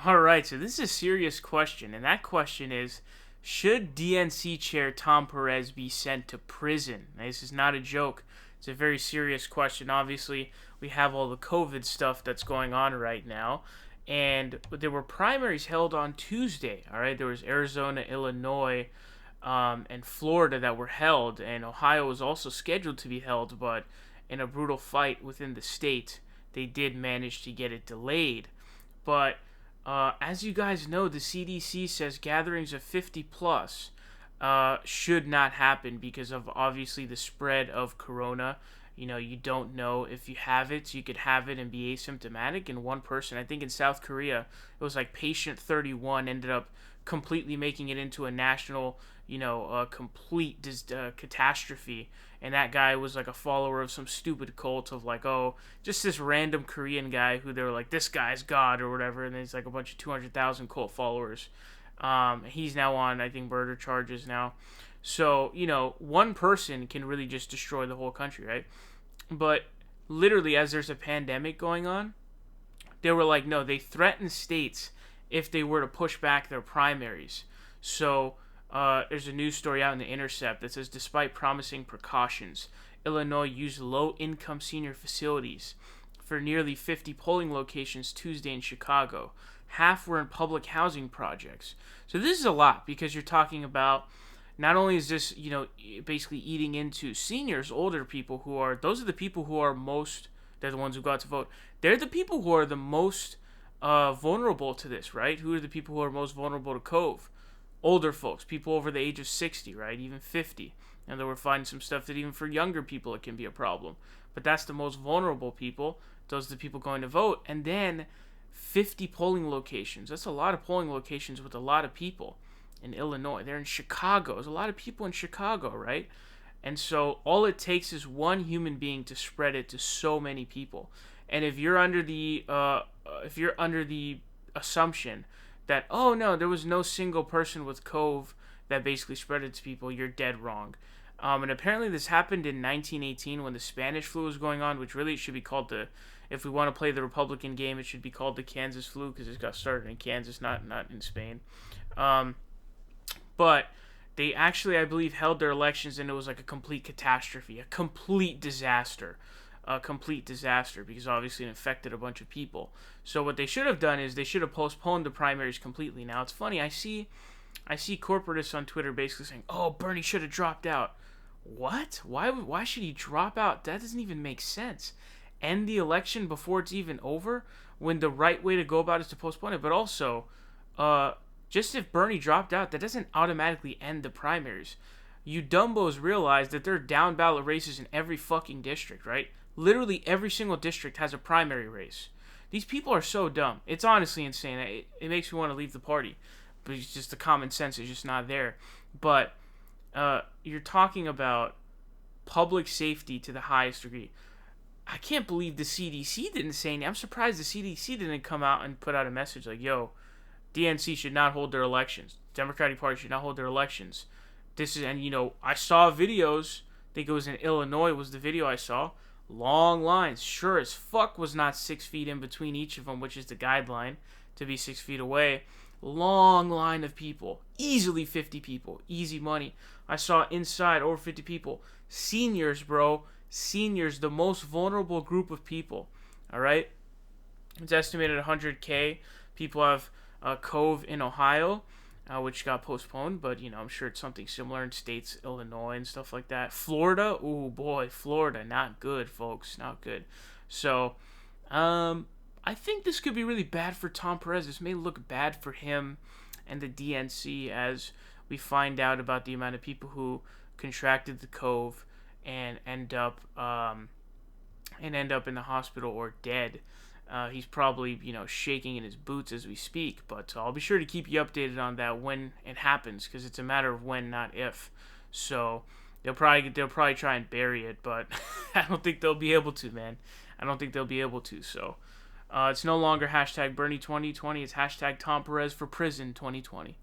All right, so this is a serious question, and that question is, should DNC chair Tom Perez be sent to prison? Now, this is not a joke. It's a very serious question. Obviously, we have all the COVID stuff that's going on right now, and there were primaries held on Tuesday. All right, there was Arizona, Illinois, and Florida that were held, and Ohio was also scheduled to be held, but in a brutal fight within the state, they did manage to get it delayed. But as you guys know, the CDC says gatherings of 50 plus should not happen because of obviously the spread of corona. You know, you don't know if you have it, so you could have it and be asymptomatic. And one person, I think in South Korea, it was like patient 31 ended up completely making it into a national, complete catastrophe. And that guy was like a follower of some stupid cult of like, oh, just this random Korean guy who they were like, this guy's God or whatever. And there's like a bunch of 200,000 cult followers. He's now on, I think, murder charges now. So, one person can really just destroy the whole country, right? But literally, as there's a pandemic going on, they were like, no, they threaten states if they were to push back their primaries. So, there's a news story out in The Intercept that says, despite promising precautions, Illinois used low-income senior facilities for nearly 50 polling locations Tuesday in Chicago. Half were in public housing projects. So this is a lot because you're talking about not only is this, basically eating into seniors, older people those are the people who are most, they're the ones who got to vote. They're the people who are the most vulnerable to this, right? Who are the people who are most vulnerable to COVID? Older folks, people over the age of 60, right? Even 50. And then we're finding some stuff that even for younger people it can be a problem. But that's the most vulnerable people. Those are the people going to vote. And then 50 polling locations. That's a lot of polling locations with a lot of people in Illinois. They're in Chicago. There's a lot of people in Chicago, right? And so all it takes is one human being to spread it to so many people. And if you're under the assumption that, oh no, there was no single person with COVID that basically spread it to people, you're dead wrong. And apparently this happened in 1918 when the Spanish flu was going on, which really should be called if we want to play the Republican game, it should be called the Kansas flu because it got started in Kansas, not in Spain. But they actually, I believe, held their elections and it was like a complete catastrophe, a complete disaster. Because obviously it infected a bunch of people. So what they should have done is they should have postponed the primaries completely. Now it's funny, I see corporatists on Twitter basically saying, "Oh, Bernie should have dropped out." What? Why should he drop out? That doesn't even make sense. End the election before it's even over when the right way to go about it is to postpone it. But also, just if Bernie dropped out, that doesn't automatically end the primaries. You dumbos realize that there are down ballot races in every fucking district, right? Literally every single district has a primary race. These people are so dumb. It's honestly insane. It makes me want to leave the party. But it's just the common sense is just not there. But you're talking about public safety to the highest degree. I can't believe the CDC didn't say anything. I'm surprised the CDC didn't come out and put out a message like, yo, DNC should not hold their elections. Democratic Party should not hold their elections. I saw videos. I think it was in Illinois was the video I saw. Long lines. Sure as fuck was not 6 feet in between each of them, which is the guideline to be 6 feet away. Long line of people. Easily 50 people. Easy money. I saw inside over 50 people. Seniors, bro. Seniors, the most vulnerable group of people. Alright? It's estimated 100K people have COVID in Ohio. Which got postponed, but I'm sure it's something similar in states, Illinois and stuff like that. Florida, ooh boy, Florida, not good, folks, not good. So, I think this could be really bad for Tom Perez. This may look bad for him and the DNC as we find out about the amount of people who contracted the COVID and end up in the hospital or dead. He's probably, shaking in his boots as we speak. But I'll be sure to keep you updated on that when it happens, because it's a matter of when, not if. So they'll probably try and bury it, but I don't think they'll be able to, man. I don't think they'll be able to. So it's no longer hashtag Bernie 2020. It's hashtag Tom Perez for Prison 2020.